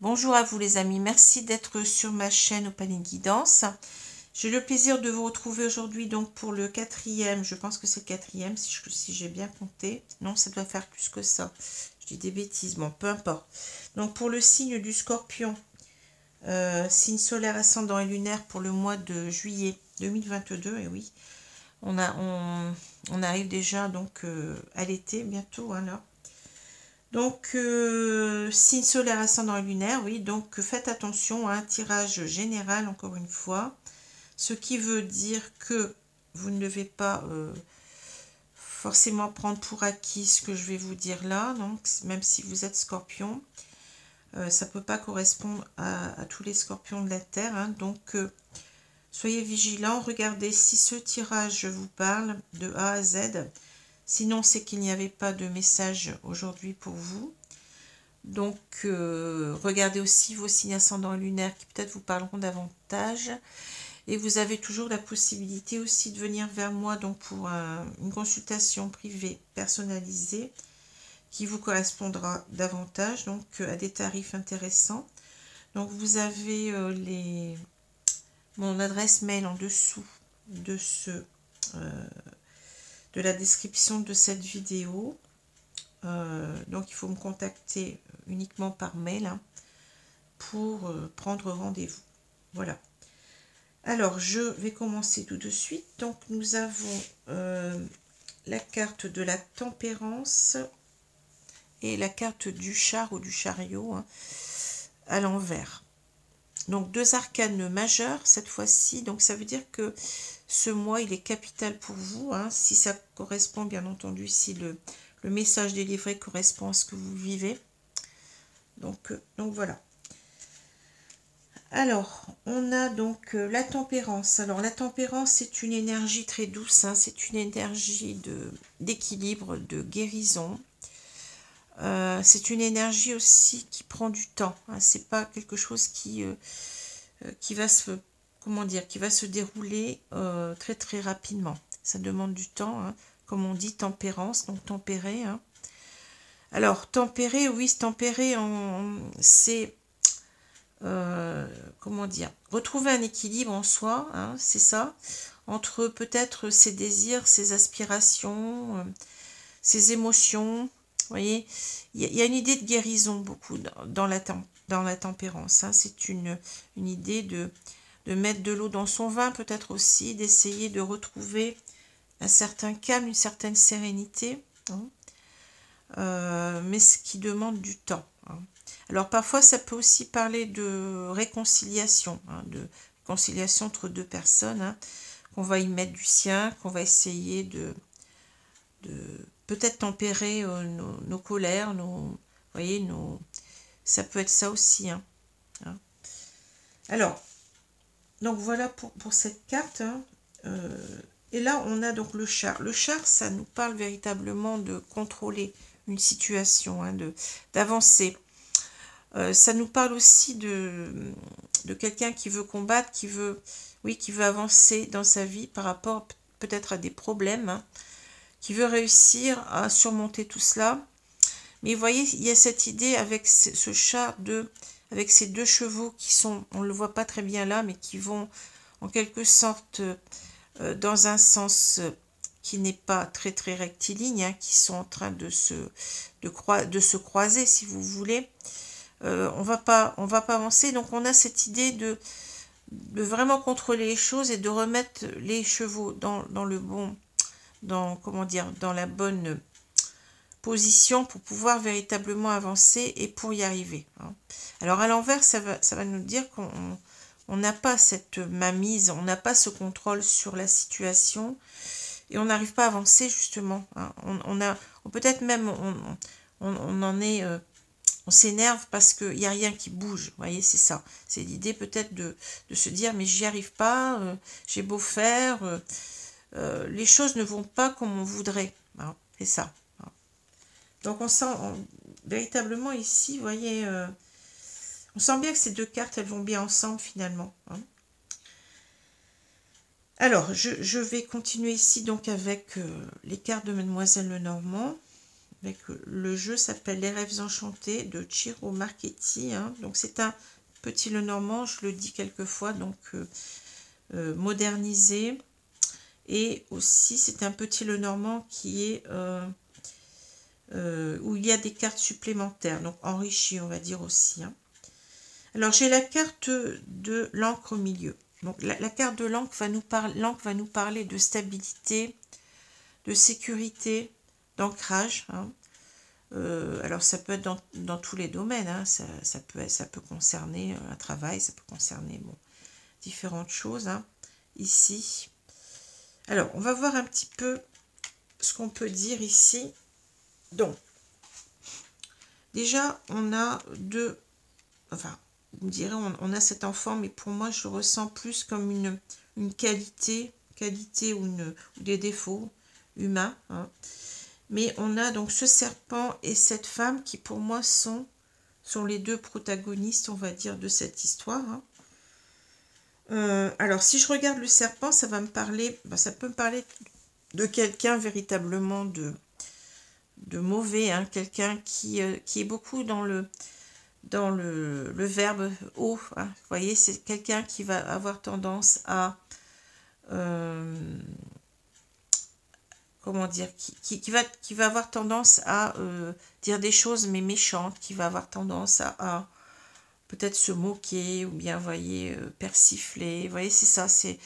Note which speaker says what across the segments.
Speaker 1: Bonjour à vous les amis, merci d'être sur ma chaîne Opaline Guidance. J'ai le plaisir de vous retrouver aujourd'hui donc pour le quatrième, je pense que c'est le quatrième si j'ai bien compté. Non, ça doit faire plus que ça. Je dis des bêtises, bon, peu importe. Donc pour le signe du Scorpion, signe solaire ascendant et lunaire pour le mois de juillet 2022, et oui, on arrive déjà donc à l'été bientôt, hein, là. Donc, signe solaire ascendant et lunaire, oui, donc faites attention à un tirage général, encore une fois, ce qui veut dire que vous ne devez pas forcément prendre pour acquis ce que je vais vous dire là, donc même si vous êtes scorpion, ça ne peut pas correspondre à tous les scorpions de la Terre, hein, donc soyez vigilants, regardez si ce tirage vous parle de A à Z. Sinon, c'est qu'il n'y avait pas de message aujourd'hui pour vous. Donc, regardez aussi vos signes ascendants lunaires qui peut-être vous parleront davantage. Et vous avez toujours la possibilité aussi de venir vers moi donc pour une consultation privée personnalisée qui vous correspondra davantage, donc à des tarifs intéressants. Donc, vous avez mon adresse mail en dessous de de la description de cette vidéo. Donc il faut me contacter uniquement par mail, hein, pour prendre rendez-vous. Voilà. Alors je vais commencer tout de suite. Donc nous avons la carte de la tempérance et la carte du char ou du chariot, hein, à l'envers. Donc deux arcanes majeures cette fois-ci. Donc ça veut dire que ce mois il est capital pour vous, hein, si ça correspond bien entendu, si le message délivré correspond à ce que vous vivez. Donc voilà. Alors, on a donc la tempérance. Alors, la tempérance, c'est une énergie très douce, hein, c'est une énergie d'équilibre, de guérison. C'est une énergie aussi qui prend du temps, hein, c'est pas quelque chose qui va se, comment dire, qui va se dérouler très très rapidement. Ça demande du temps, hein, comme on dit tempérance, donc tempérer, hein. Alors, tempérer, oui, tempérer, c'est, comment dire, retrouver un équilibre en soi, hein, c'est ça, entre peut-être ses désirs, ses aspirations, ses émotions. Vous voyez, il y a une idée de guérison beaucoup dans la tempérance, hein. C'est une idée de mettre de l'eau dans son vin, peut-être aussi, d'essayer de retrouver un certain calme, une certaine sérénité, hein. Mais ce qui demande du temps, hein. Alors parfois ça peut aussi parler de réconciliation, hein, de réconciliation entre deux personnes, hein, qu'on va y mettre du sien, qu'on va essayer de peut-être tempérer nos colères, vous voyez, ça peut être ça aussi, hein. Alors, donc voilà pour cette carte, hein. Et là on a donc le char. Le char, ça nous parle véritablement de contrôler une situation, hein, d'avancer. Ça nous parle aussi de quelqu'un qui veut combattre, qui veut avancer dans sa vie par rapport peut-être à des problèmes, hein, qui veut réussir à surmonter tout cela. Mais vous voyez, il y a cette idée avec ce char avec ces deux chevaux qui sont, on ne le voit pas très bien là, mais qui vont en quelque sorte dans un sens qui n'est pas très très rectiligne, hein, qui sont en train de se croiser, si vous voulez. On va pas avancer, donc on a cette idée de vraiment contrôler les choses et de remettre les chevaux dans le bon, comment dire, dans la bonne position pour pouvoir véritablement avancer et pour y arriver, hein. Alors à l'envers, ça va nous dire qu'on n'a pas cette mainmise, on n'a pas ce contrôle sur la situation et on n'arrive pas à avancer justement, hein. On peut-être même on en est, on s'énerve parce qu'il n'y a rien qui bouge, vous voyez, c'est ça. C'est l'idée peut-être de se dire mais j'y arrive pas, j'ai beau faire, les choses ne vont pas comme on voudrait, hein, c'est ça. Donc on sent véritablement ici, vous voyez, on sent bien que ces deux cartes, elles vont bien ensemble finalement, hein. Alors, je vais continuer ici donc avec les cartes de Mademoiselle Lenormand. Avec le jeu s'appelle Les Rêves Enchantés de Ciro Marchetti. Hein. Donc c'est un petit Lenormand, je le dis quelquefois, donc modernisé. Et aussi c'est un petit Lenormand qui est où il y a des cartes supplémentaires, donc enrichi on va dire aussi. Hein. Alors j'ai la carte de l'encre au milieu. Donc la carte de l'encre va nous parler de stabilité, de sécurité, d'ancrage. Hein. Alors ça peut être dans tous les domaines, hein. Ça peut concerner un travail, ça peut concerner bon, différentes choses hein, ici. Alors on va voir un petit peu ce qu'on peut dire ici. Donc déjà on a enfin vous me direz on a cet enfant, mais pour moi je le ressens plus comme une qualité ou des défauts humains. Hein. Mais on a donc ce serpent et cette femme qui pour moi sont les deux protagonistes, on va dire, de cette histoire. Hein. Alors si je regarde le serpent, ça va me parler, ça peut me parler de quelqu'un véritablement de mauvais, hein, quelqu'un qui est beaucoup dans le verbe haut. Hein. Vous voyez, c'est quelqu'un qui va avoir tendance à comment dire, qui va avoir tendance à dire des choses mais méchantes, qui va avoir tendance à peut-être se moquer ou bien, vous voyez, persifler. Vous voyez, c'est ça, c'est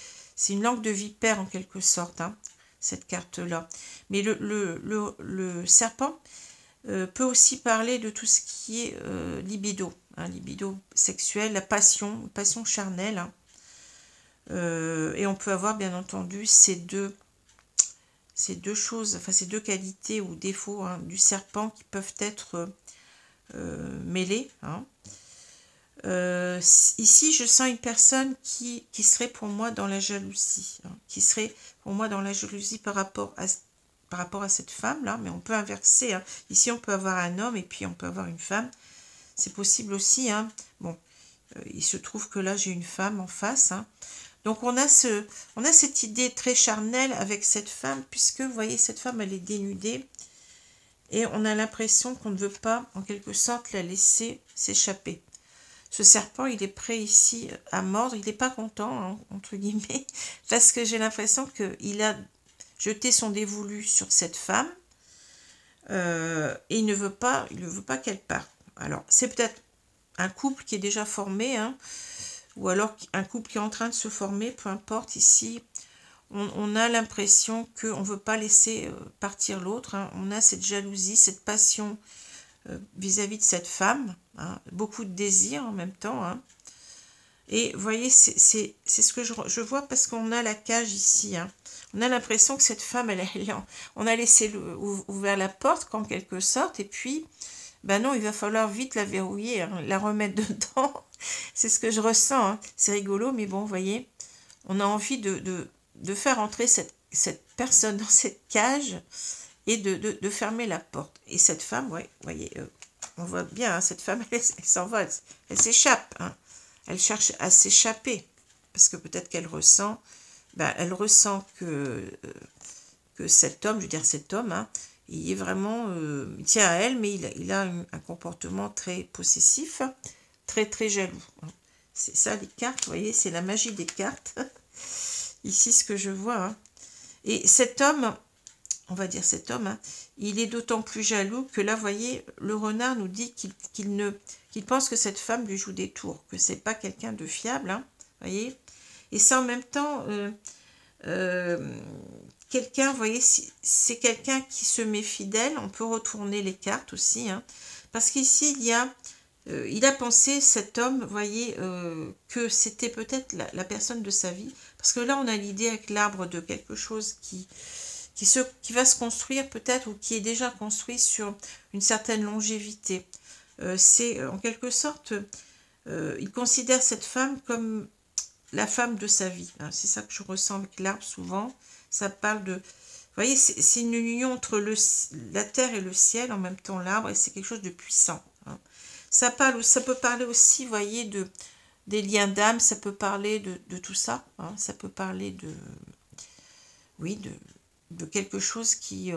Speaker 1: une langue de vipère en quelque sorte, hein, cette carte-là. Mais le serpent peut aussi parler de tout ce qui est libido, hein, libido sexuel, la passion charnelle. Hein. Et on peut avoir bien entendu ces deux choses, enfin ces deux qualités ou défauts hein, du serpent qui peuvent être mêlés. Hein. Ici, je sens une personne qui serait pour moi dans la jalousie, hein, qui serait pour moi dans la jalousie par rapport à cette femme-là, mais on peut inverser. Hein. Ici, on peut avoir un homme et puis on peut avoir une femme. C'est possible aussi. Hein. Bon, il se trouve que là, j'ai une femme en face. Hein. Donc on a cette idée très charnelle avec cette femme, puisque vous voyez, cette femme, elle est dénudée, et on a l'impression qu'on ne veut pas, en quelque sorte, la laisser s'échapper. Ce serpent, il est prêt ici à mordre, il n'est pas content, hein, entre guillemets, parce que j'ai l'impression qu'il a jeté son dévolu sur cette femme, et il ne veut pas qu'elle parte. Alors, c'est peut-être un couple qui est déjà formé, hein, ou alors un couple qui est en train de se former, peu importe, ici, on a l'impression qu'on ne veut pas laisser partir l'autre. Hein. On a cette jalousie, cette passion vis-à-vis de cette femme, hein. Beaucoup de désir en même temps. Hein. Et vous voyez, c'est ce que je vois parce qu'on a la cage ici. Hein. On a l'impression que cette femme, on a laissé ouvert la porte en quelque sorte, et puis, ben non, il va falloir vite la verrouiller, hein, la remettre dedans. C'est ce que je ressens, hein. C'est rigolo, mais bon, vous voyez, on a envie de faire entrer cette personne dans cette cage et de fermer la porte. Et cette femme, ouais, vous voyez, on voit bien, hein, cette femme, elle s'en va, elle s'échappe. Hein. Elle cherche à s'échapper, parce que peut-être qu'elle ressent, elle ressent que cet homme, je veux dire cet homme, hein, il est vraiment, il tient à elle, mais il a un comportement très possessif, très très jaloux. C'est ça les cartes, vous voyez, c'est la magie des cartes. Ici, ce que je vois. Hein. Et cet homme, on va dire cet homme, hein, il est d'autant plus jaloux que là, vous voyez, le renard nous dit qu'il pense que cette femme lui joue des tours, que c'est pas quelqu'un de fiable, hein, voyez. Et ça, en même temps, quelqu'un, vous voyez, c'est quelqu'un qui se met fidèle. On peut retourner les cartes aussi, hein, parce qu'ici, il a pensé, cet homme, vous voyez, que c'était peut-être la personne de sa vie. Parce que là, on a l'idée avec l'arbre de quelque chose qui va se construire peut-être, ou qui est déjà construit sur une certaine longévité. C'est en quelque sorte, il considère cette femme comme la femme de sa vie. Hein. C'est ça que je ressens avec l'arbre souvent. Ça parle de... Vous voyez, c'est une union entre la terre et le ciel, en même temps l'arbre, et c'est quelque chose de puissant. Hein. Ça peut parler aussi, vous voyez, des liens d'âme, ça peut parler de tout ça. Hein. Ça peut parler oui, de quelque chose qui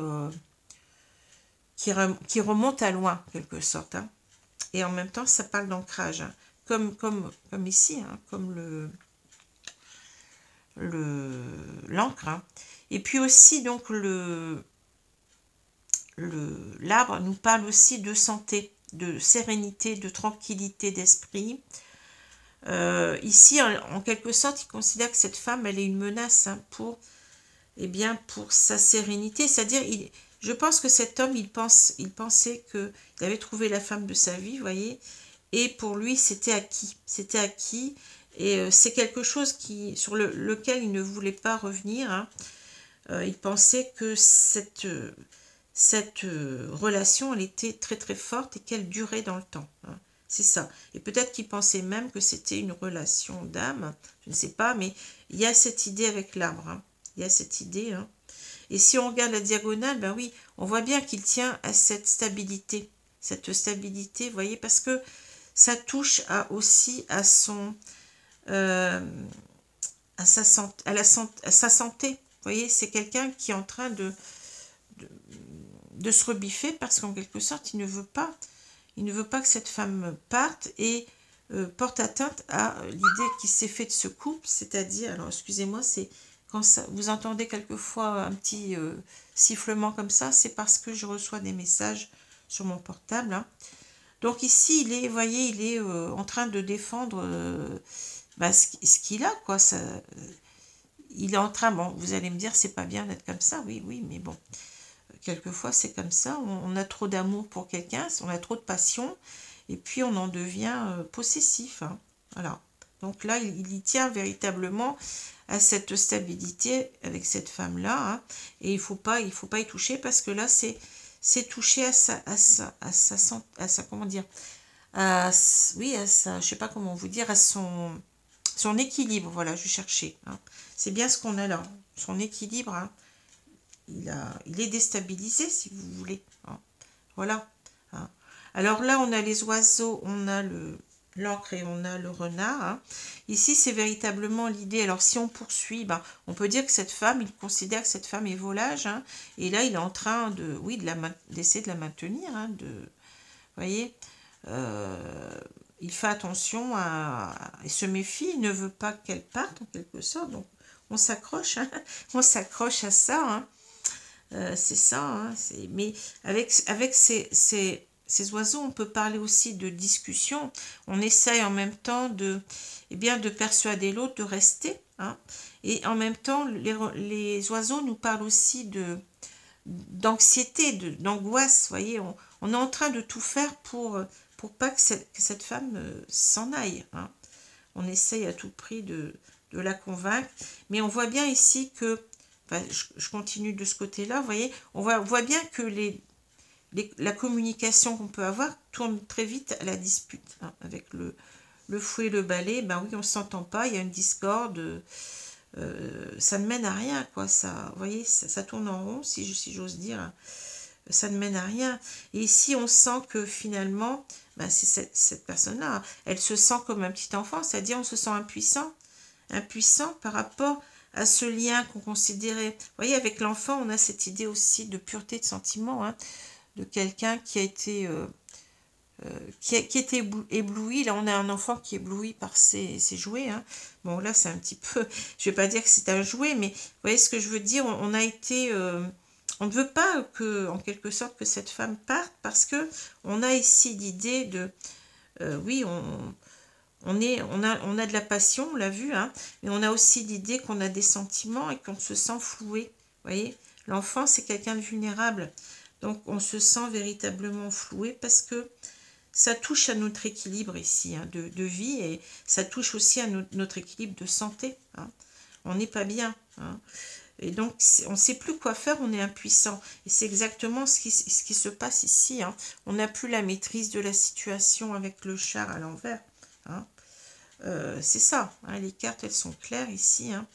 Speaker 1: qui remonte à loin, en quelque sorte. Hein. Et en même temps, ça parle d'ancrage, hein. Comme ici, hein, comme l'encre. Hein. Et puis aussi, donc, l'arbre nous parle aussi de santé, de sérénité, de tranquillité d'esprit. Ici, en quelque sorte, il considère que cette femme, elle est une menace, hein, pour sa sérénité. C'est-à-dire, je pense que cet homme, il pensait qu'il avait trouvé la femme de sa vie, vous voyez, et pour lui, c'était acquis. C'était acquis, et c'est quelque chose sur lequel il ne voulait pas revenir. Hein. Il pensait que cette relation, elle était très très forte et qu'elle durait dans le temps. Hein. C'est ça. Et peut-être qu'il pensait même que c'était une relation d'âme, je ne sais pas, mais il y a cette idée avec l'arbre. Hein. Il y a cette idée. Hein. Et si on regarde la diagonale, ben oui, on voit bien qu'il tient à cette stabilité. Cette stabilité, vous voyez, parce que ça touche aussi à son... à sa santé. Vous voyez, c'est quelqu'un qui est en train de se rebiffer parce qu'en quelque sorte, il ne veut pas que cette femme parte et porte atteinte à l'idée qui s'est fait de ce couple, c'est-à-dire, alors excusez-moi, c'est quand vous entendez quelquefois un petit sifflement comme ça, c'est parce que je reçois des messages sur mon portable. Hein. Donc ici, vous voyez, il est en train de défendre ce qu'il a, quoi. Il est en train, bon, vous allez me dire, c'est pas bien d'être comme ça, oui, mais bon. Quelquefois, c'est comme ça, on a trop d'amour pour quelqu'un, on a trop de passion, et puis on en devient possessif. Hein. Voilà. Donc là, il y tient véritablement à cette stabilité avec cette femme-là, hein, et il faut pas y toucher parce que là, c'est toucher à sa comment dire, je sais pas comment vous dire, à son équilibre. Voilà, je cherchais. Hein. C'est bien ce qu'on a là, son équilibre. Hein. Il est déstabilisé, si vous voulez. Hein. Voilà. Hein. Alors là, on a les oiseaux, on a l'encre et on a le renard. Hein. Ici, c'est véritablement l'idée. Alors, si on poursuit, on peut dire que cette femme, il considère que cette femme est volage. Hein. Et là, il est en train d'essayer de la maintenir. Hein, vous voyez, il fait attention il se méfie, il ne veut pas qu'elle parte, en quelque sorte. Donc, on s'accroche. Hein. On s'accroche à ça. Hein. C'est ça, hein, mais avec ces oiseaux, on peut parler aussi de discussion. On essaye en même temps de persuader l'autre de rester. Hein, et en même temps, les oiseaux nous parlent aussi d'anxiété, d'angoisse. Vous voyez, on est en train de tout faire pour pas que cette femme s'en aille. Hein. On essaye à tout prix de la convaincre. Mais on voit bien ici que je continue de ce côté-là, vous voyez, on voit bien que la communication qu'on peut avoir tourne très vite à la dispute. Hein, avec le fouet et le balai, oui, on ne s'entend pas, il y a une discorde, ça ne mène à rien, quoi. Ça, vous voyez, ça tourne en rond, si j'ose dire, ça ne mène à rien. Et ici, on sent que finalement, c'est cette personne-là, elle se sent comme un petit enfant, c'est-à-dire on se sent impuissant par rapport à ce lien qu'on considérait. Vous voyez, avec l'enfant, on a cette idée aussi de pureté de sentiment, hein, de quelqu'un qui a été ébloui. Là, on a un enfant qui est ébloui par ses jouets. Hein. Bon, là, c'est un petit peu... Je ne vais pas dire que c'est un jouet, mais vous voyez ce que je veux dire. On a été... on ne veut pas en quelque sorte, que cette femme parte parce que on a ici l'idée de... oui, on a de la passion, on l'a vu, hein, mais on a aussi l'idée qu'on a des sentiments et qu'on se sent floué. Vous voyez, l'enfant, c'est quelqu'un de vulnérable. Donc, on se sent véritablement floué parce que ça touche à notre équilibre ici, hein, de vie, et ça touche aussi à notre équilibre de santé. Hein. On n'est pas bien. Hein. Et donc, on ne sait plus quoi faire, on est impuissant. Et c'est exactement ce qui se passe ici. Hein. On n'a plus la maîtrise de la situation avec le char à l'envers. Hein. C'est ça, hein, les cartes, elles sont claires ici. Hein.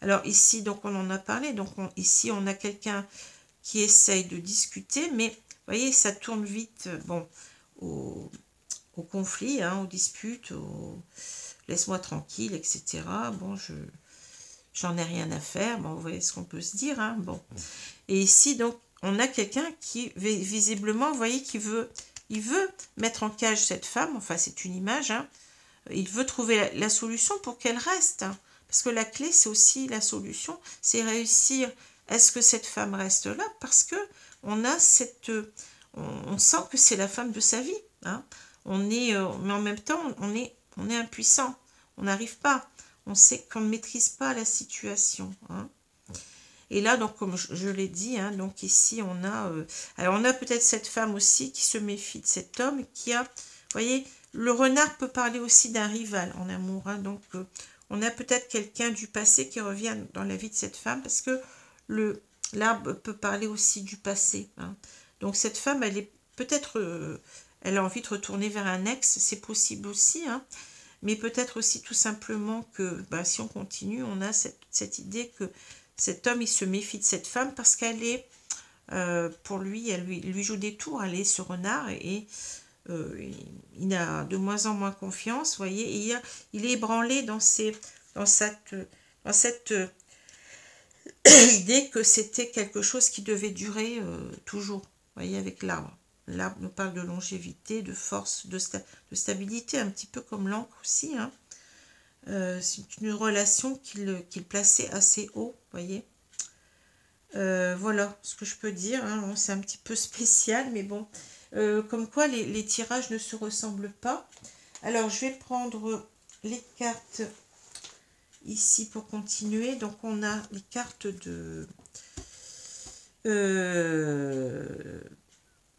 Speaker 1: Alors ici, donc on en a parlé. Donc ici, on a quelqu'un qui essaye de discuter, mais vous voyez, ça tourne vite au conflit, hein, aux disputes, laisse-moi tranquille, etc. Bon, j'en ai rien à faire. Bon, vous voyez ce qu'on peut se dire. Hein, bon. Et ici, donc, on a quelqu'un qui, visiblement, vous voyez, il veut mettre en cage cette femme, enfin c'est une image, hein, il veut trouver la solution pour qu'elle reste. Hein, parce que la clé, c'est aussi la solution, c'est réussir à ce que cette femme reste là, parce que on a on sent que c'est la femme de sa vie. Hein. Mais en même temps, on est impuissant, on n'arrive pas, on sait qu'on ne maîtrise pas la situation. Hein. Et là, donc, comme je l'ai dit, hein, donc ici, alors on a peut-être cette femme aussi qui se méfie de cet homme, qui a, vous voyez, le renard peut parler aussi d'un rival en amour. Hein, donc, on a peut-être quelqu'un du passé qui revient dans la vie de cette femme, parce que l'arbre peut parler aussi du passé. Hein. Donc, cette femme, elle est peut-être, elle a envie de retourner vers un ex, c'est possible aussi, hein, mais peut-être aussi tout simplement que, si on continue, on a cette idée que cet homme, il se méfie de cette femme parce qu'elle est, pour lui, elle lui joue des tours, elle est ce renard, et il a de moins en moins confiance, vous voyez, et il est ébranlé dans cette idée que c'était quelque chose qui devait durer toujours, vous voyez, avec l'arbre. L'arbre nous parle de longévité, de force, de stabilité, un petit peu comme l'encre aussi, hein. C'est une relation qu'il plaçait assez haut, vous voyez. Voilà ce que je peux dire, hein. C'est un petit peu spécial, mais bon. Comme quoi, les tirages ne se ressemblent pas. Alors, je vais prendre les cartes ici pour continuer. Donc, on a les cartes de...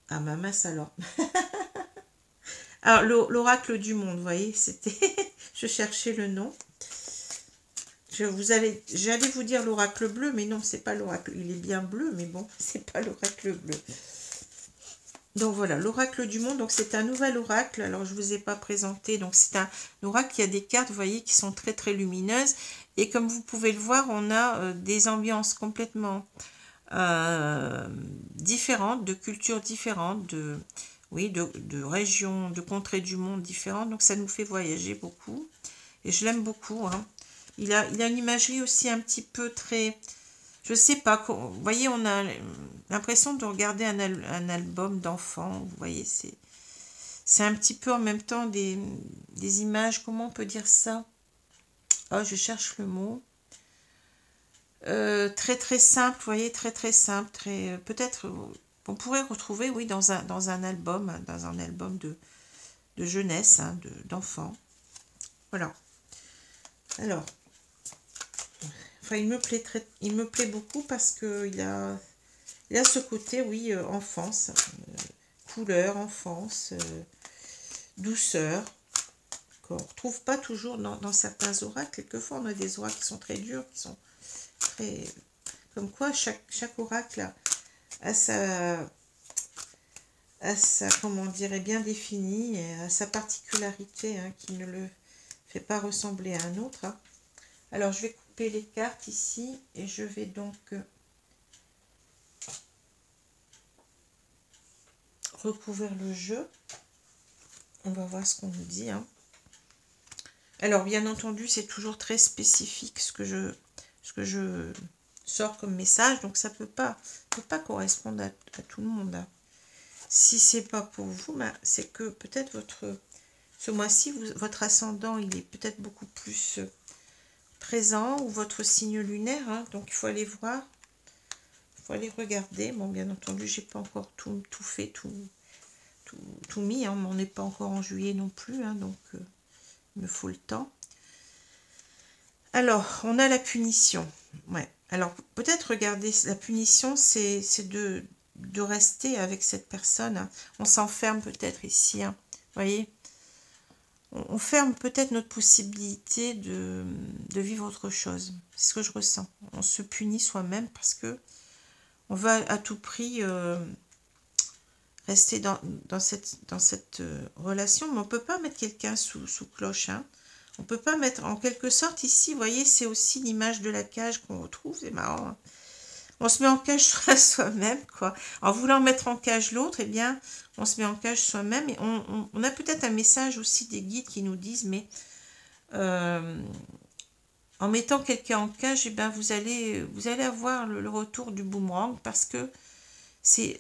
Speaker 1: Ah, ma mince alors. Alors, l'oracle du monde, vous voyez, c'était... Je cherchais le nom. J'allais vous dire l'oracle bleu, mais non, c'est pas l'oracle. Il est bien bleu, mais bon, c'est pas l'oracle bleu. Donc voilà, l'oracle du monde. Donc c'est un nouvel oracle. Alors je vous ai pas présenté. Donc c'est un oracle qui a des cartes, vous voyez, qui sont très très lumineuses. Et comme vous pouvez le voir, on a des ambiances complètement différentes, de cultures différentes, de régions, de contrées du monde différentes. Donc ça nous fait voyager beaucoup. Et je l'aime beaucoup. Hein. Il a une imagerie aussi un petit peu très... Je sais pas, vous voyez, on a l'impression de regarder un album d'enfant. Vous voyez, c'est un petit peu en même temps des images, comment on peut dire ça? Oh, je cherche le mot. Très très simple, vous voyez, très très simple, très peut-être on pourrait retrouver, oui, dans un album de jeunesse, hein, d'enfant. Voilà. Alors, enfin, il me plaît beaucoup parce que il a ce côté, oui, enfance, couleur, enfance, douceur, qu'on ne retrouve pas toujours dans certains oracles. Quelquefois, on a des oracles qui sont très durs, qui sont très... Comme quoi, chaque oracle a sa comment dire, est bien définie, et a sa particularité, hein, qui ne le fait pas ressembler à un autre. Hein. Alors, je vais couper les cartes ici, et je vais donc recouvrir le jeu. On va voir ce qu'on nous dit. Hein. Alors, bien entendu, c'est toujours très spécifique ce que je sors comme message, donc ça peut pas correspondre à tout le monde. Hein. Si c'est pas pour vous, ben, c'est que peut-être ce mois-ci, votre ascendant, il est peut-être beaucoup plus présent, ou votre signe lunaire, hein, donc il faut aller voir, il faut aller regarder. Bon, bien entendu, j'ai pas encore tout fait, tout mis, hein, on n'est pas encore en juillet non plus, hein, donc il me faut le temps. Alors, on a la punition. Ouais. Alors, peut-être regarder, la punition, c'est de rester avec cette personne. Hein. On s'enferme peut-être ici. Hein. Vous voyez, on ferme peut-être notre possibilité de vivre autre chose. C'est ce que je ressens. On se punit soi-même parce que on va à tout prix rester dans cette relation. Mais on ne peut pas mettre quelqu'un sous cloche. Hein. On ne peut pas mettre, en quelque sorte, ici, vous voyez, c'est aussi l'image de la cage qu'on retrouve. C'est marrant. Hein. On se met en cage soi-même, quoi. En voulant mettre en cage l'autre, eh bien, on se met en cage soi-même. Et on a peut-être un message aussi des guides qui nous disent, mais en mettant quelqu'un en cage, eh bien, vous allez avoir le retour du boomerang, parce que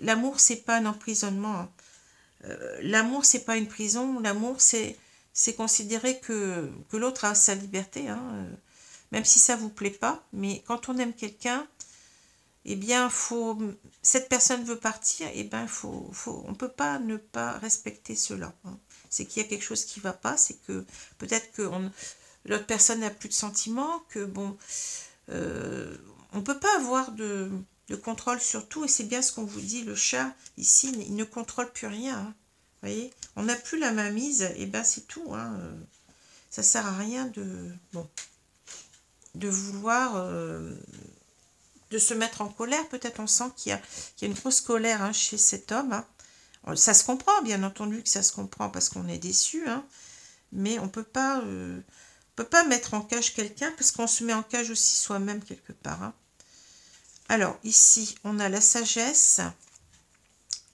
Speaker 1: L'amour, c'est pas un emprisonnement. Hein. L'amour, c'est pas une prison. L'amour, c'est considérer que l'autre a sa liberté, hein, même si ça vous plaît pas. Mais quand on aime quelqu'un, eh bien, cette personne veut partir, eh bien, on peut pas ne pas respecter cela. Hein. C'est qu'il y a quelque chose qui va pas, c'est que peut-être que l'autre personne n'a plus de sentiments, que bon, on peut pas avoir de contrôle sur tout, et c'est bien ce qu'on vous dit, le chat, ici, il ne contrôle plus rien. Hein. Vous voyez, on n'a plus la mainmise, et ben c'est tout. Hein. Ça sert à rien de vouloir... de se mettre en colère. Peut-être on sent qu'il y a une grosse colère, hein, chez cet homme. Hein. Ça se comprend, bien entendu que ça se comprend parce qu'on est déçu, hein, mais on peut pas mettre en cage quelqu'un parce qu'on se met en cage aussi soi-même quelque part. Hein. Alors ici, on a la sagesse,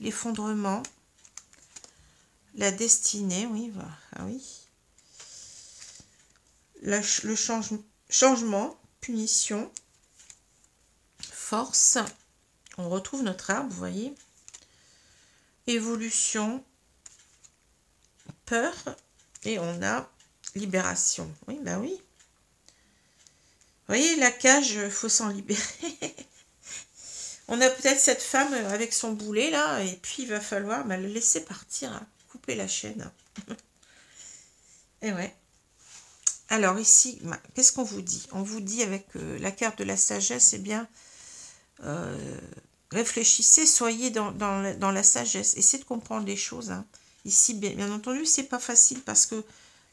Speaker 1: l'effondrement, la destinée, oui, voilà. Ah oui. Le changement, punition, force, on retrouve notre arbre, vous voyez, évolution, peur, et on a libération. Oui, ben oui. Vous voyez, la cage, il faut s'en libérer. On a peut-être cette femme avec son boulet, là, et puis il va falloir le laisser partir, hein, couper la chaîne. Et ouais. Alors ici, qu'est-ce qu'on vous dit? On vous dit avec la carte de la sagesse, eh bien, réfléchissez, soyez dans la sagesse, essayez de comprendre les choses. Hein. Ici, bien entendu, c'est pas facile parce que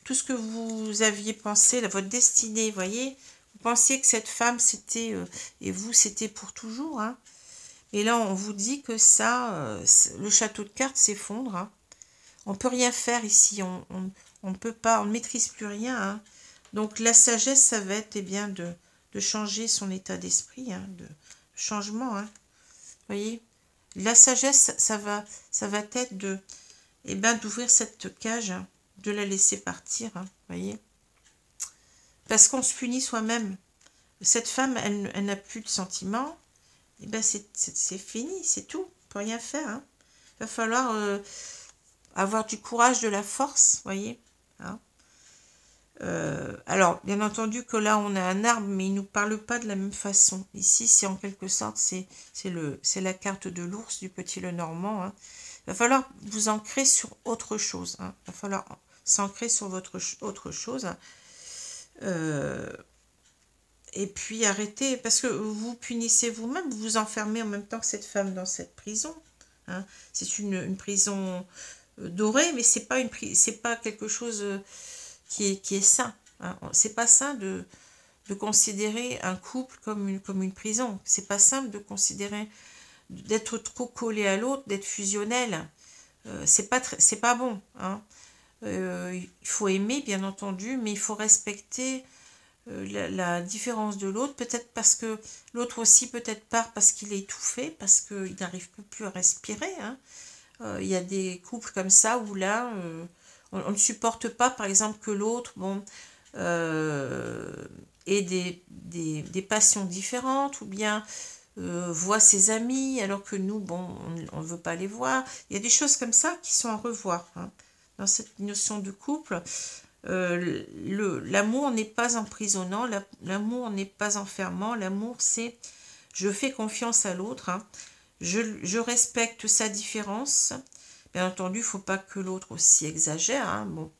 Speaker 1: tout ce que vous aviez pensé, votre destinée, vous voyez, vous pensiez que cette femme, c'était, et vous, c'était pour toujours. Hein. Et là, on vous dit que ça, le château de cartes s'effondre. Hein. On ne peut rien faire ici, on ne peut pas, on ne maîtrise plus rien. Hein. Donc la sagesse, ça va être, eh bien, de changer son état d'esprit, hein, de changement. Hein. Vous voyez, la sagesse, ça va être d'ouvrir cette cage, hein, de la laisser partir. Hein, voyez, parce qu'on se punit soi-même. Cette femme, elle n'a plus de sentiments. Et ben c'est fini, c'est tout. On ne peut rien faire. Hein. Il va falloir avoir du courage, de la force, voyez. Hein. Alors, bien entendu que là, on a un arbre, mais il ne nous parle pas de la même façon. Ici, c'est en quelque sorte, c'est la carte de l'ours, du petit Lenormand. Hein. Il va falloir vous ancrer sur autre chose. Hein. Il va falloir s'ancrer sur autre chose. Hein. Et puis arrêtez, parce que vous punissez vous-même, vous vous enfermez en même temps que cette femme dans cette prison. Hein. C'est une prison dorée, mais c'est pas quelque chose qui est sain. Hein. C'est pas sain de considérer un couple comme une prison. C'est pas simple de considérer d'être trop collé à l'autre, d'être fusionnel. C'est pas bon. Hein. Il faut aimer, bien entendu, mais il faut respecter la différence de l'autre, peut-être parce que l'autre aussi peut-être part parce qu'il est étouffé, parce qu'il n'arrive plus à respirer. Hein. Il y a des couples comme ça où là, on ne supporte pas, par exemple, que l'autre ait des passions différentes, ou bien voit ses amis, alors que nous, on ne veut pas les voir. Il y a des choses comme ça qui sont à revoir. Hein. Dans cette notion de couple, l'amour n'est pas emprisonnant, l'amour n'est pas enfermant, l'amour c'est je fais confiance à l'autre, hein, je respecte sa différence, bien entendu il ne faut pas que l'autre aussi exagère, hein, bon,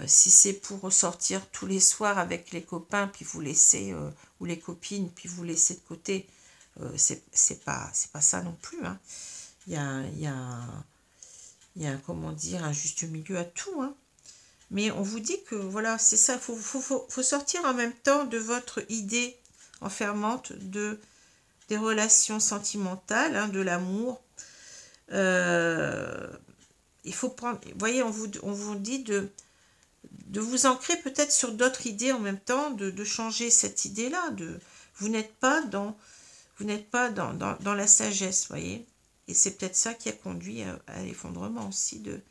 Speaker 1: si c'est pour sortir tous les soirs avec les copains puis vous laissez, ou les copines puis vous laissez de côté, c'est pas ça non plus, hein. Il y a comment dire, un juste milieu à tout, hein. Mais on vous dit que, voilà, c'est ça, il faut sortir en même temps de votre idée enfermante des relations sentimentales, hein, de l'amour. Il faut prendre, vous voyez, on vous dit de vous ancrer peut-être sur d'autres idées en même temps, de changer cette idée-là. Vous n'êtes pas dans la sagesse, vous voyez. Et c'est peut-être ça qui a conduit à l'effondrement aussi de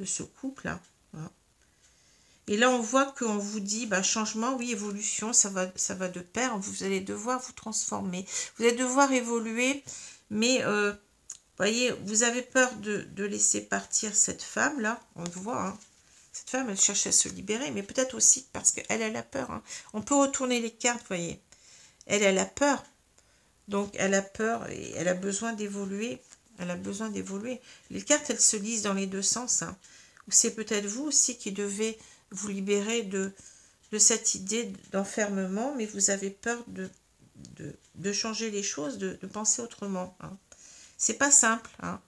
Speaker 1: ce couple-là. Voilà. Et là, on voit qu'on vous dit, changement, oui, évolution, ça va de pair. Vous allez devoir vous transformer. Vous allez devoir évoluer, mais voyez, vous avez peur de laisser partir cette femme-là, on le voit, hein. Cette femme, elle cherche à se libérer, mais peut-être aussi parce qu'elle, elle a peur, hein. On peut retourner les cartes, vous voyez. Elle a peur. Donc, elle a peur et elle a besoin d'évoluer. Elle a besoin d'évoluer. Les cartes, elles se lisent dans les deux sens, hein. Ou c'est peut-être vous aussi qui devez vous libérer de cette idée d'enfermement, mais vous avez peur de changer les choses, de penser autrement, hein. C'est pas simple, hein.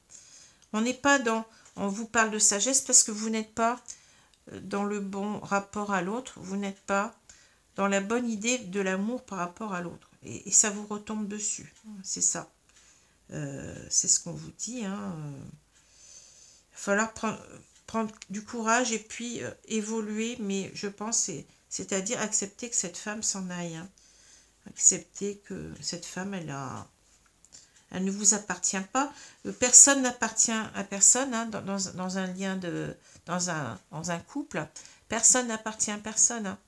Speaker 1: On n'est pas dans... On vous parle de sagesse parce que vous n'êtes pas dans le bon rapport à l'autre. Vous n'êtes pas dans la bonne idée de l'amour par rapport à l'autre. Et ça vous retombe dessus. C'est ça. C'est ce qu'on vous dit, hein. Il va falloir prendre du courage et puis évoluer, mais je pense, c'est-à-dire accepter que cette femme s'en aille, hein. Accepter que cette femme, elle ne vous appartient pas. Personne n'appartient à personne, hein, dans un lien dans un couple. Personne n'appartient à personne, hein.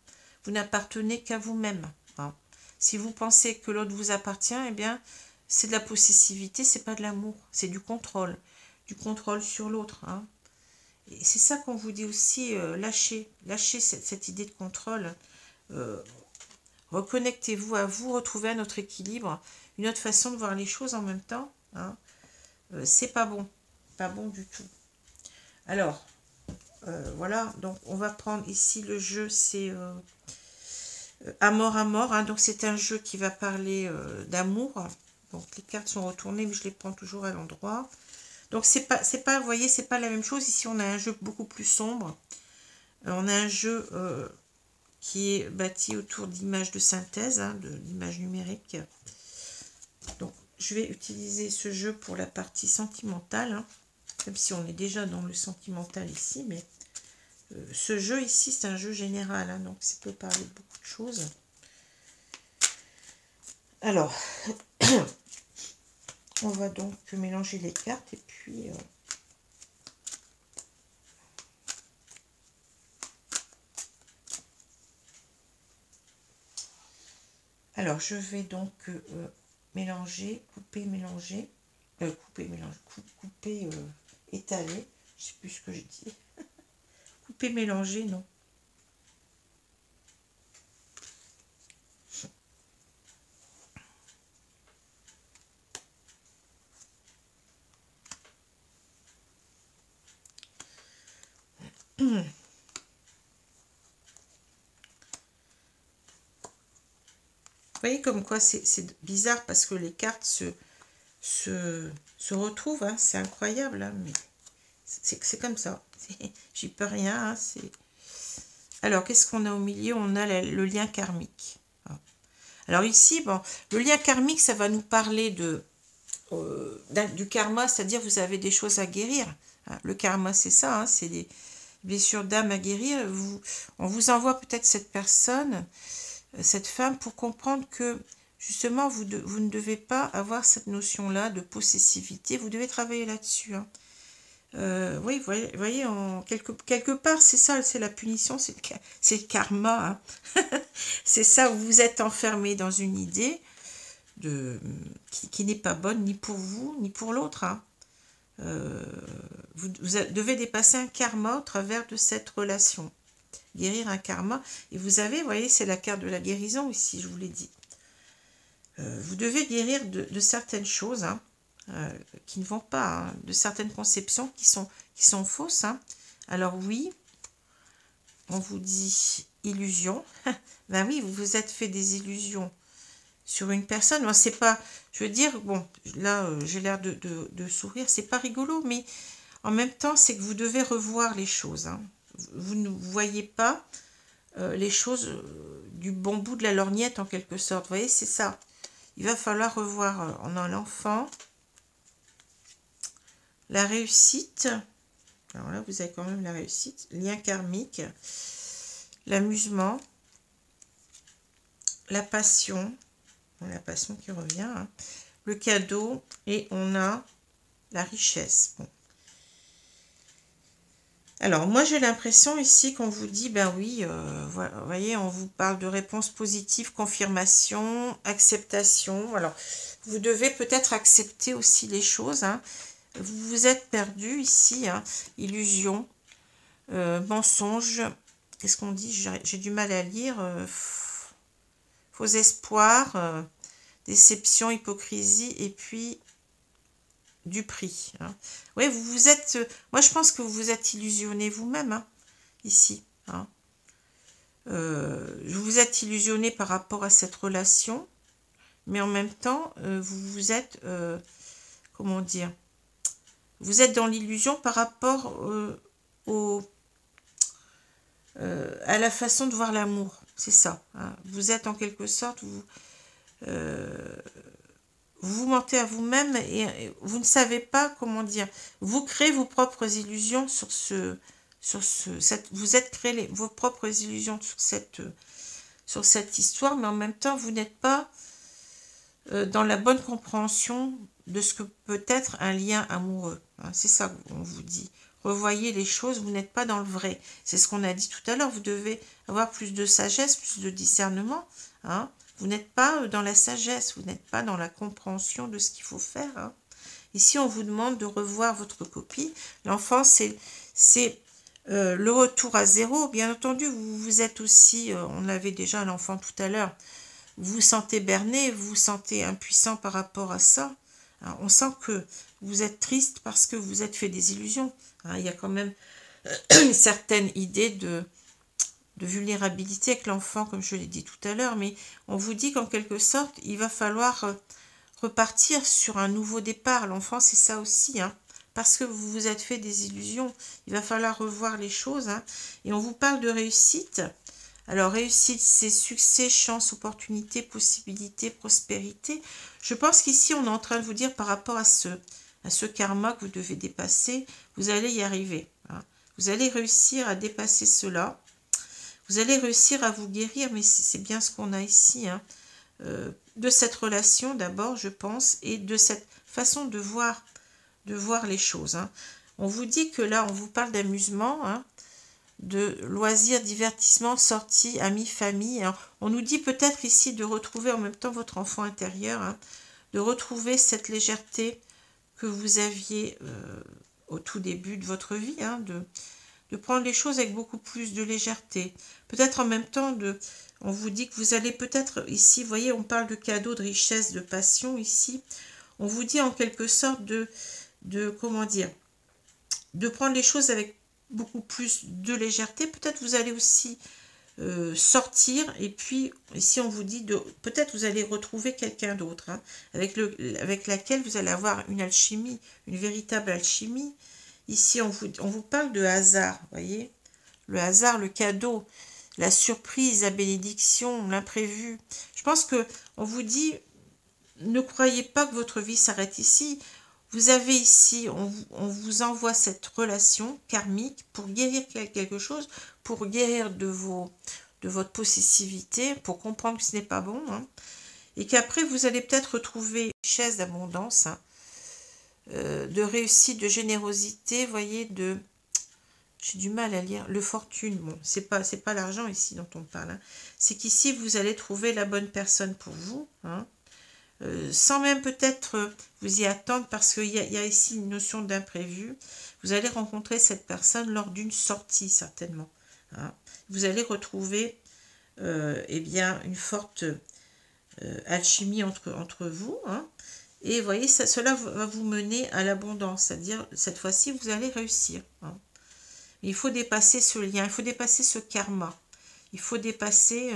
Speaker 1: Vous n'appartenez qu'à vous-même, hein. Si vous pensez que l'autre vous appartient, eh bien, c'est de la possessivité, c'est pas de l'amour, c'est du contrôle sur l'autre, hein. Et c'est ça qu'on vous dit aussi, lâchez cette idée de contrôle. Reconnectez-vous à vous, retrouvez un autre équilibre, une autre façon de voir les choses en même temps, hein. C'est pas bon du tout. Alors, voilà, donc on va prendre ici le jeu, c'est à mort, hein. Donc c'est un jeu qui va parler d'amour. Donc les cartes sont retournées, mais je les prends toujours à l'endroit. Donc c'est pas, vous voyez, c'est pas la même chose. Ici on a un jeu beaucoup plus sombre. On a un jeu qui est bâti autour d'images de synthèse, hein, d'images numériques. Donc je vais utiliser ce jeu pour la partie sentimentale, hein, même si on est déjà dans le sentimental ici, mais ce jeu ici c'est un jeu général, hein, donc ça peut parler de beaucoup de choses. Alors, on va donc mélanger les cartes et puis... Alors, je vais donc mélanger, couper, mélanger, couper, étaler, je sais plus ce que je dis. Couper, mélanger, non. Vous voyez comme quoi c'est bizarre parce que les cartes se retrouvent, hein, c'est incroyable, hein, mais c'est comme ça. J'y peux rien, hein, Alors, qu'est-ce qu'on a au milieu? On a le lien karmique. Alors ici, bon, le lien karmique, ça va nous parler du karma, c'est-à-dire vous avez des choses à guérir. Le karma, c'est ça, hein, c'est des blessures d'âme à guérir. On vous envoie peut-être cette personne, cette femme, pour comprendre que justement, vous ne devez pas avoir cette notion-là de possessivité. Vous devez travailler là-dessus, hein. Oui, vous voyez, quelque part, c'est ça, c'est la punition, c'est le karma, hein. C'est ça, vous vous êtes enfermé dans une idée qui n'est pas bonne ni pour vous, ni pour l'autre, hein. Vous devez dépasser un karma au travers de cette relation. Guérir un karma. Et vous avez, vous voyez, c'est la carte de la guérison ici, je vous l'ai dit. Vous devez guérir de certaines choses, hein, qui ne vont pas, hein, de certaines conceptions qui sont fausses, hein. Alors oui, on vous dit illusion. Ben oui, vous vous êtes fait des illusions sur une personne. Moi, c'est pas, je veux dire, bon, là, j'ai l'air de sourire, c'est pas rigolo, mais en même temps, c'est que vous devez revoir les choses, hein. Vous ne voyez pas les choses du bon bout de la lorgnette, en quelque sorte. Vous voyez, c'est ça. Il va falloir revoir, on a l'enfant, la réussite. Alors là, vous avez quand même la réussite, lien karmique, l'amusement, la passion qui revient, hein, le cadeau, et on a la richesse. Bon. Alors, moi, j'ai l'impression ici qu'on vous dit, ben oui, vous voyez, on vous parle de réponse positive, confirmation, acceptation. Alors, vous devez peut-être accepter aussi les choses, hein. Vous vous êtes perdu ici, hein. Illusion, mensonge. Qu'est-ce qu'on dit? J'ai du mal à lire. Faux espoirs, déception, hypocrisie, et puis du prix, hein. Oui, vous vous êtes... moi, je pense que vous vous êtes illusionné vous-même, hein, ici, hein. Vous êtes illusionné par rapport à cette relation, mais en même temps, vous vous êtes... comment dire? Vous êtes dans l'illusion par rapport au, à la façon de voir l'amour. C'est ça, hein. Vous êtes en quelque sorte... vous mentez à vous-même et vous ne savez pas comment dire. Vous créez vos propres illusions vous êtes créé vos propres illusions sur cette histoire, mais en même temps, vous n'êtes pas dans la bonne compréhension de ce que peut être un lien amoureux, hein. C'est ça qu'on vous dit. Revoyez les choses, vous n'êtes pas dans le vrai. C'est ce qu'on a dit tout à l'heure. Vous devez avoir plus de sagesse, plus de discernement, hein. Vous n'êtes pas dans la sagesse, vous n'êtes pas dans la compréhension de ce qu'il faut faire, hein. Ici, on vous demande de revoir votre copie. L'enfant, c'est le retour à zéro. Bien entendu, vous êtes aussi, on avait déjà l'enfant tout à l'heure, vous vous sentez berné, vous vous sentez impuissant par rapport à ça. Alors, on sent que vous êtes triste parce que vous êtes fait des illusions, hein. Il y a quand même une certaine idée de vulnérabilité avec l'enfant, comme je l'ai dit tout à l'heure, mais on vous dit qu'en quelque sorte, il va falloir repartir sur un nouveau départ. L'enfant, c'est ça aussi, hein, parce que vous vous êtes fait des illusions. Il va falloir revoir les choses, hein, et on vous parle de réussite. Alors, réussite, c'est succès, chance, opportunité, possibilité, prospérité. Je pense qu'ici, on est en train de vous dire par rapport à ce karma que vous devez dépasser, vous allez y arriver, hein. Vous allez réussir à dépasser cela. Vous allez réussir à vous guérir, mais c'est bien ce qu'on a ici, hein, de cette relation d'abord, je pense, et de cette façon de voir les choses, hein. On vous dit que là, on vous parle d'amusement, hein, de loisirs, divertissements, sorties, amis, famille. Alors, on nous dit peut-être ici de retrouver en même temps votre enfant intérieur, hein, de retrouver cette légèreté que vous aviez au tout début de votre vie, hein, de prendre les choses avec beaucoup plus de légèreté. Peut-être en même temps, on vous dit que vous allez peut-être, ici, vous voyez, on parle de cadeaux, de richesse, de passion, ici. On vous dit en quelque sorte comment dire, de prendre les choses avec beaucoup plus de légèreté. Peut-être vous allez aussi sortir, et puis ici on vous dit peut-être vous allez retrouver quelqu'un d'autre, hein, avec laquelle vous allez avoir une alchimie, une véritable alchimie. Ici on vous parle de hasard, voyez, le hasard, le cadeau, la surprise, la bénédiction, l'imprévu. Je pense que on vous dit, ne croyez pas que votre vie s'arrête ici. Vous avez ici, on vous envoie cette relation karmique pour guérir quelque chose, pour guérir de votre possessivité, pour comprendre que ce n'est pas bon, hein, et qu'après vous allez peut-être retrouver une richesse d'abondance, hein, de réussite, de générosité, voyez, j'ai du mal à lire, le fortune, bon, c'est pas l'argent ici dont on parle, hein. C'est qu'ici vous allez trouver la bonne personne pour vous, hein, sans même peut-être vous y attendre, parce qu'il y a ici une notion d'imprévu. Vous allez rencontrer cette personne lors d'une sortie, certainement, hein. Vous allez retrouver eh bien, une forte alchimie entre vous, hein. Et vous voyez, cela va vous mener à l'abondance, c'est-à-dire, cette fois-ci, vous allez réussir, hein. Mais il faut dépasser ce lien, il faut dépasser ce karma, il faut dépasser...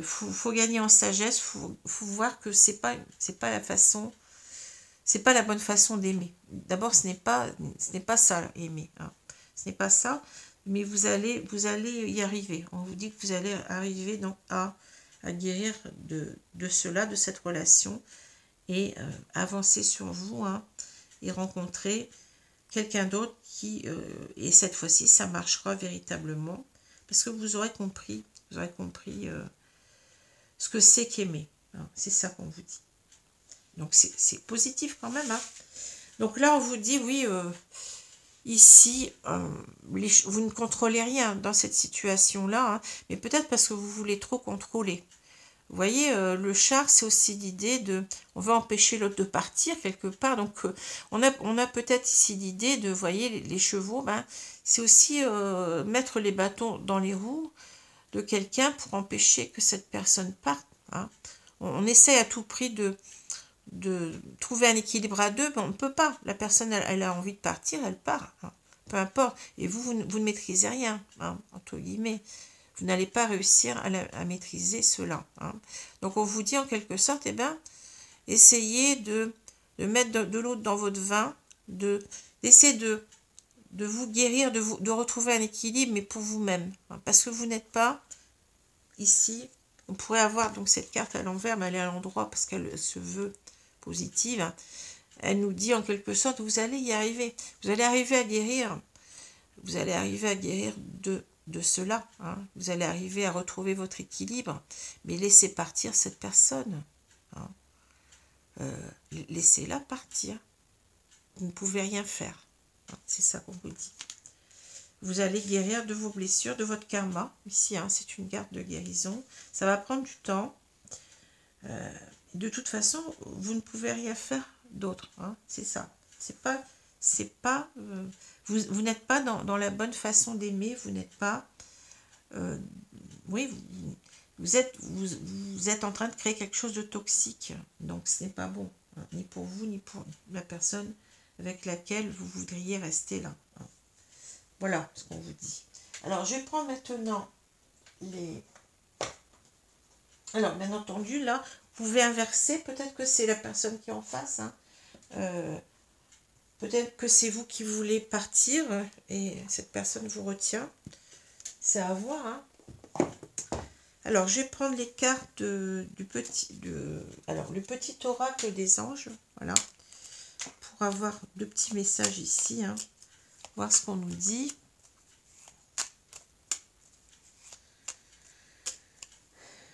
Speaker 1: faut gagner en sagesse, faut voir que c'est pas la façon, c'est pas la bonne façon d'aimer. D'abord, ce n'est pas ça, aimer, hein. Ce n'est pas ça, mais vous allez y arriver. On vous dit que vous allez arriver donc à guérir de cela, de cette relation, et avancer sur vous, hein, et rencontrer quelqu'un d'autre qui, et cette fois-ci, ça marchera véritablement, parce que vous aurez compris ce que c'est qu'aimer, hein. C'est ça qu'on vous dit. Donc c'est positif quand même, hein. Donc là, on vous dit, oui, ici, vous ne contrôlez rien dans cette situation-là, hein, mais peut-être parce que vous voulez trop contrôler. Vous voyez, le char, c'est aussi l'idée de... On veut empêcher l'autre de partir quelque part. Donc, on a peut-être ici l'idée de... Vous voyez, les chevaux, ben, c'est aussi mettre les bâtons dans les roues de quelqu'un pour empêcher que cette personne parte. Hein. On essaie à tout prix de trouver un équilibre à deux, mais on ne peut pas. La personne, elle a envie de partir, elle part. Hein. Peu importe. Et vous ne maîtrisez rien, hein, entre guillemets. Vous n'allez pas réussir à maîtriser cela. Hein. Donc, on vous dit en quelque sorte, eh ben, essayez de mettre de l'eau dans votre vin, d'essayer de vous guérir, de retrouver un équilibre, mais pour vous-même. Hein, parce que vous n'êtes pas ici. On pourrait avoir donc cette carte à l'envers, mais elle est à l'endroit parce qu'elle se veut positive. Hein. Elle nous dit en quelque sorte, vous allez y arriver. Vous allez arriver à guérir. Vous allez arriver à guérir de cela. Hein. Vous allez arriver à retrouver votre équilibre, mais laissez partir cette personne. Hein. Laissez-la partir. Vous ne pouvez rien faire. Hein. C'est ça qu'on vous dit. Vous allez guérir de vos blessures, de votre karma. Ici, hein, c'est une carte de guérison. Ça va prendre du temps. De toute façon, vous ne pouvez rien faire d'autre. Hein. C'est ça. Vous n'êtes pas dans la bonne façon d'aimer. Vous n'êtes pas... oui, vous êtes en train de créer quelque chose de toxique. Donc, ce n'est pas bon. Hein, ni pour vous, ni pour la personne avec laquelle vous voudriez rester là. Hein. Voilà ce qu'on vous dit. Alors, je vais prendre maintenant les... Alors, bien entendu, là, vous pouvez inverser. Peut-être que c'est la personne qui est en face. Hein. Peut-être que c'est vous qui voulez partir et cette personne vous retient. C'est à voir. Hein. Alors, je vais prendre les cartes le petit oracle des anges. Voilà. Pour avoir de petits messages ici. Hein. Voir ce qu'on nous dit.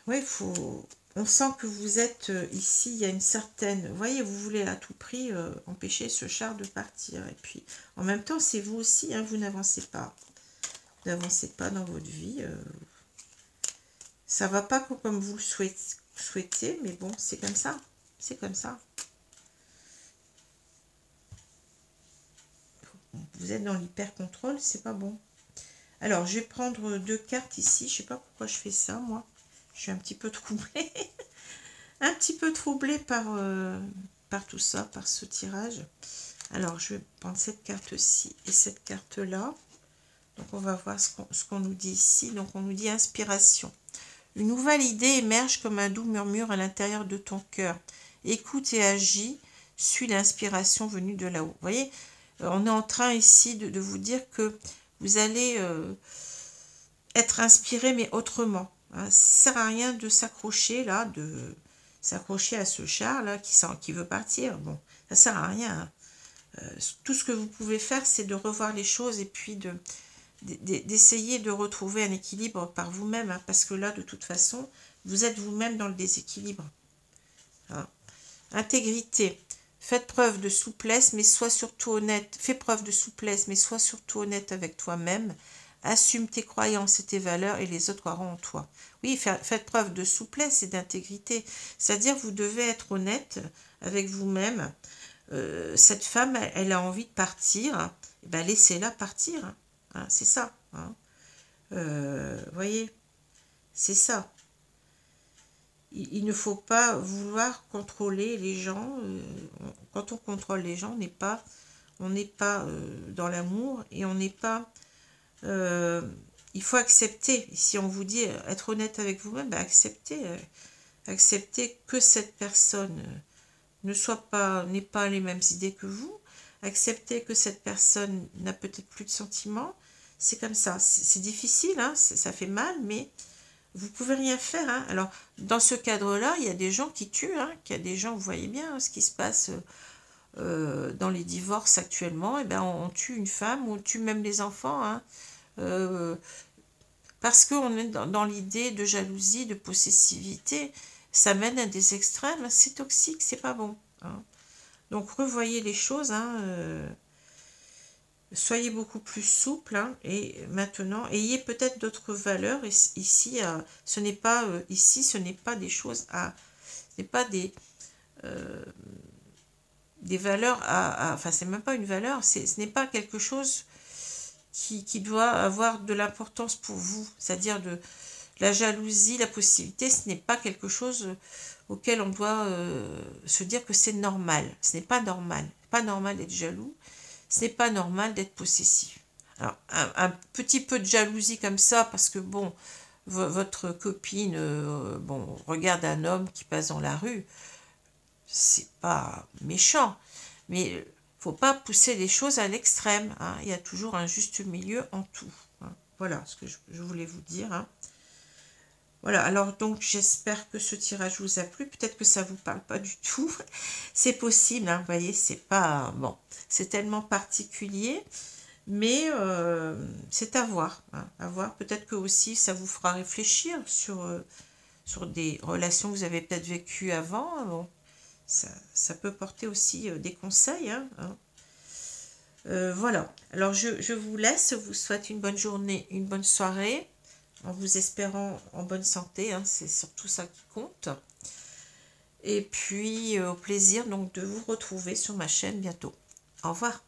Speaker 1: Oui, on sent que vous êtes ici, il y a une certaine... Vous voyez, vous voulez à tout prix empêcher ce char de partir. Et puis, en même temps, c'est vous aussi, hein, vous n'avancez pas. Vous n'avancez pas dans votre vie. Ça ne va pas comme vous le souhaitez, mais bon, c'est comme ça. C'est comme ça. Vous êtes dans l'hyper-contrôle, c'est pas bon. Alors, je vais prendre 2 cartes ici. Je sais pas pourquoi je fais ça, moi. Je suis un petit peu troublée. Un petit peu troublée par tout ça, par ce tirage. Alors, je vais prendre cette carte-ci et cette carte-là. Donc, on va voir ce qu'on nous dit ici. Donc, on nous dit inspiration. Une nouvelle idée émerge comme un doux murmure à l'intérieur de ton cœur. Écoute et agis. Suis l'inspiration venue de là-haut. Vous voyez, on est en train ici de vous dire que vous allez être inspiré, mais autrement. Hein. Ça ne sert à rien de s'accrocher là, de s'accrocher à ce char là qui veut partir. Bon, ça ne sert à rien. Hein. Tout ce que vous pouvez faire, c'est de revoir les choses et puis d'essayer de retrouver un équilibre par vous-même. Hein, parce que là, de toute façon, vous êtes vous-même dans le déséquilibre. Hein. Intégrité. Faites preuve de souplesse, mais sois surtout honnête. Fais preuve de souplesse, mais sois surtout honnête avec toi-même. Assume tes croyances et tes valeurs et les autres croiront en toi. Oui, faites preuve de souplesse et d'intégrité. C'est-à-dire vous devez être honnête avec vous-même. Cette femme, elle a envie de partir. Eh ben, laissez-la partir. Hein, c'est ça. Hein. Voyez, c'est ça. Il ne faut pas vouloir contrôler les gens. Quand on contrôle les gens, on n'est pas dans l'amour et on n'est pas... il faut accepter. Si on vous dit être honnête avec vous-même, ben acceptez que cette personne n'ait pas les mêmes idées que vous. Acceptez que cette personne n'a peut-être plus de sentiments. C'est comme ça. C'est difficile, hein, ça fait mal, mais vous pouvez rien faire. Hein. Alors, dans ce cadre-là, il y a des gens qui tuent. Hein, il y a des gens, vous voyez bien hein, ce qui se passe dans les divorces actuellement. Eh ben, on tue une femme, on tue même les enfants. Hein. Parce qu'on est dans l'idée de jalousie, de possessivité, ça mène à des extrêmes, c'est toxique, c'est pas bon. Hein. Donc revoyez les choses, hein, soyez beaucoup plus souple, hein, et maintenant, ayez peut-être d'autres valeurs. Ici, ce n'est pas ici, ce n'est pas des choses ce n'est pas des valeurs enfin, c'est même pas une valeur, ce n'est pas quelque chose qui doit avoir de l'importance pour vous, c'est-à-dire de la jalousie, la possibilité, ce n'est pas quelque chose auquel on doit se dire que c'est normal. Ce n'est pas normal. Pas normal d'être jaloux. Ce n'est pas normal d'être possessif. Alors, un petit peu de jalousie comme ça, parce que bon, votre copine bon, regarde un homme qui passe dans la rue, c'est pas méchant, mais faut pas pousser les choses à l'extrême, hein. Il y a toujours un juste milieu en tout, hein. Voilà ce que je voulais vous dire, hein. Voilà, alors donc j'espère que ce tirage vous a plu. Peut-être que ça ne vous parle pas du tout. C'est possible, hein, vous voyez, c'est pas... Bon, c'est tellement particulier, mais c'est à voir, hein, à voir. Peut-être que aussi ça vous fera réfléchir sur des relations que vous avez peut-être vécues avant. Bon, ça peut porter aussi des conseils, hein, hein. Voilà, alors je vous laisse, vous souhaite une bonne journée, une bonne soirée, en vous espérant en bonne santé, hein, c'est surtout ça qui compte. Et puis au plaisir donc de vous retrouver sur ma chaîne bientôt. Au revoir.